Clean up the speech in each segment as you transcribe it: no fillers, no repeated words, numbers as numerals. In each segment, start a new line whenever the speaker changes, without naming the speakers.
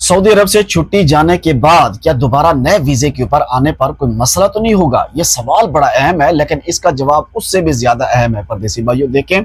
Saudi अरब से छुट्टी जाने के बाद क्या दोबारा नए वीजे के ऊपर आने पर कोई मसला तो नहीं होगा? ये सवाल बड़ा अहम है, लेकिन इसका जवाब उससे भी ज्यादा अहम है। परदेसी भाइयों देखें,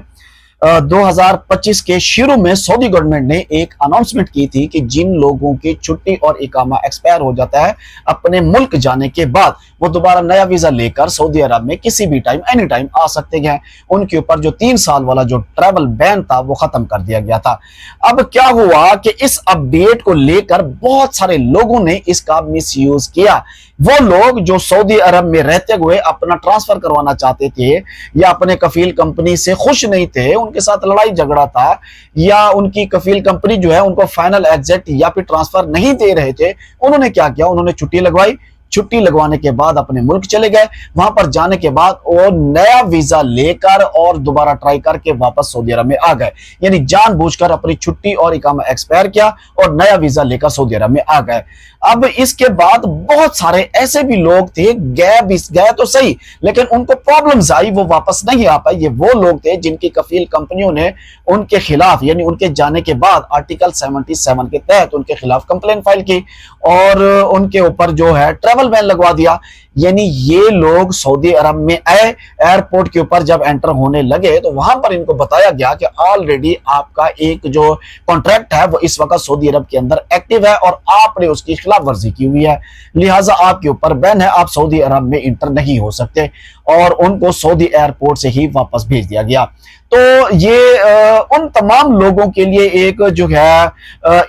2025 के शुरू में सऊदी गवर्नमेंट ने एक अनाउंसमेंट की थी कि जिन लोगों की छुट्टी और इकामा एक्सपायर हो जाता है अपने मुल्क जाने के बाद, वो दोबारा नया वीजा लेकर सऊदी अरब में किसी भी टाइम एनी टाइम आ सकते हैं। उनके ऊपर जो 3 साल वाला जो ट्रैवल बैन था वो खत्म कर दिया गया था। अब क्या हुआ कि इस अपडेट को लेकर बहुत सारे लोगों ने इसका मिसयूज किया। वो लोग जो सऊदी अरब में रहते हुए अपना ट्रांसफर करवाना चाहते थे या अपने कफील कंपनी से खुश नहीं थे, उनके साथ लड़ाई झगड़ा था, या उनकी कफील कंपनी जो है उनको फाइनल एग्जिट या फिर ट्रांसफर नहीं दे रहे थे, उन्होंने क्या किया, उन्होंने छुट्टी लगवाई। छुट्टी लगवाने के बाद अपने मुल्क चले गए। वहां पर जाने के बाद वो नया वीजा लेकर और दोबारा ट्राई करके वापस सऊदी अरब में आ गए। यानी जानबूझकर अपनी छुट्टी और इकामा एक्सपायर किया और नया वीजा लेकर सऊदी अरब में आ गए। अब इसके बाद बहुत सारे ऐसे भी लोग थे, गए तो सही, लेकिन उनको प्रॉब्लम्स आई, वो वापस नहीं आ पाए। ये वो लोग थे जिनकी कफील कंपनियों ने उनके खिलाफ, यानी उनके जाने के बाद आर्टिकल 77 के तहत उनके खिलाफ कंप्लेन फाइल की और उनके ऊपर जो है ट्रैवल बैन लगवा दिया। यानी ये लोग सऊदी अरब में आए, एयरपोर्ट के ऊपर जब एंटर होने लगे तो वहां पर इनको बताया गया कि ऑलरेडी आपका एक जो कॉन्ट्रैक्ट है वो इस वक्त सऊदी अरब के अंदर एक्टिव है और आपने उसकी खिलाफ वर्जी की हुई है, लिहाजा आपके ऊपर बैन है, आप सऊदी अरब में इंटर नहीं हो सकते। और उनको सऊदी एयरपोर्ट से ही वापस भेज दिया गया। तो ये उन तमाम लोगों के लिए एक जो है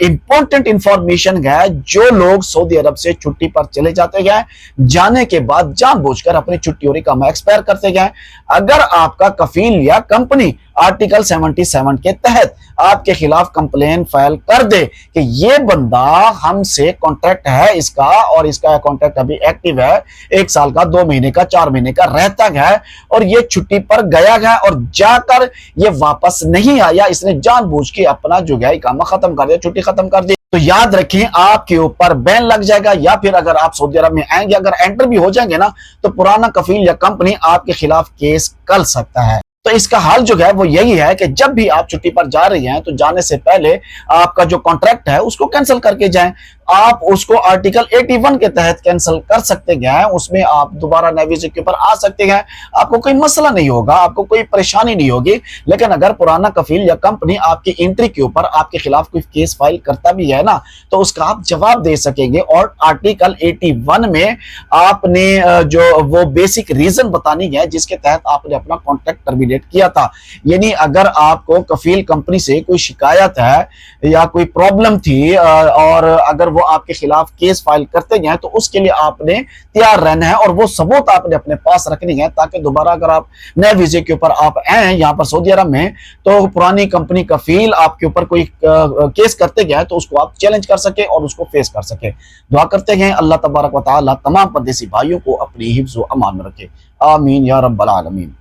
इंपॉर्टेंट इंफॉर्मेशन है, जो लोग सऊदी अरब से छुट्टी पर चले जाते हैं, जाने के बाद जानबूझकर अपनी छुट्टी और इकामा एक्सपायर करते हैं। अगर आपका कफील या कंपनी आर्टिकल 77 के तहत आपके खिलाफ कंप्लेन फाइल कर दे कि ये बंदा हमसे कॉन्ट्रैक्ट है इसका और इसका कॉन्ट्रैक्ट अभी एक्टिव है, 1 साल का, 2 महीने का, 4 महीने का रहता है और ये छुट्टी पर गया है और जाकर ये वापस नहीं आया, इसने जानबूझ के अपना जो है इकामा खत्म कर दिया, छुट्टी खत्म कर दी, तो याद रखें आपके ऊपर बैन लग जाएगा। या फिर अगर आप सऊदी अरब में आएंगे, अगर एंटर भी हो जाएंगे ना, तो पुराना कफील या कंपनी आपके खिलाफ केस कर सकता है। तो इसका हल जो है वो यही है कि जब भी आप छुट्टी पर जा रही हैं तो जाने से पहले आपका जो कॉन्ट्रैक्ट है उसको कैंसिल करके जाएं। आप उसको आर्टिकल 81 के तहत कैंसिल कर सकते हैं, उसमें आप दोबारा नए वीजे के ऊपर आ सकते हैं, आपको कोई मसला नहीं होगा, आपको कोई परेशानी नहीं होगी। लेकिन अगर पुराना कफील या कंपनी आपकी एंट्री के ऊपर आपके खिलाफ कोई केस फाइल करता भी है ना, तो उसका आप जवाब दे सकेंगे। और आर्टिकल 81 में आपने जो वो बेसिक रीजन बतानी है जिसके तहत आपने अपना कॉन्ट्रैक्ट टर्मिनेट किया था। यानी अगर आपको कफील कंपनी से कोई शिकायत है या कोई प्रॉब्लम थी और अगर वो आपके खिलाफ केस फाइल करते हैं, तो उसके लिए आपने तैयार रहना है और वो सबूत आपने अपने पास रखनी है, ताकि दोबारा अगर आप नए वीजे के ऊपर आप आए यहाँ पर सऊदी अरब में, तो पुरानी कंपनी कफील आपके ऊपर कोई केस करते हैं तो उसको आप चैलेंज कर सके और उसको फेस कर सके। दुआ करते हैं अल्लाह तबारक व तआला तमाम परदेसी भाइयों को अपनी हिफ्ज़ व अमान में रखे। आमीन या रब्बल आलमीन।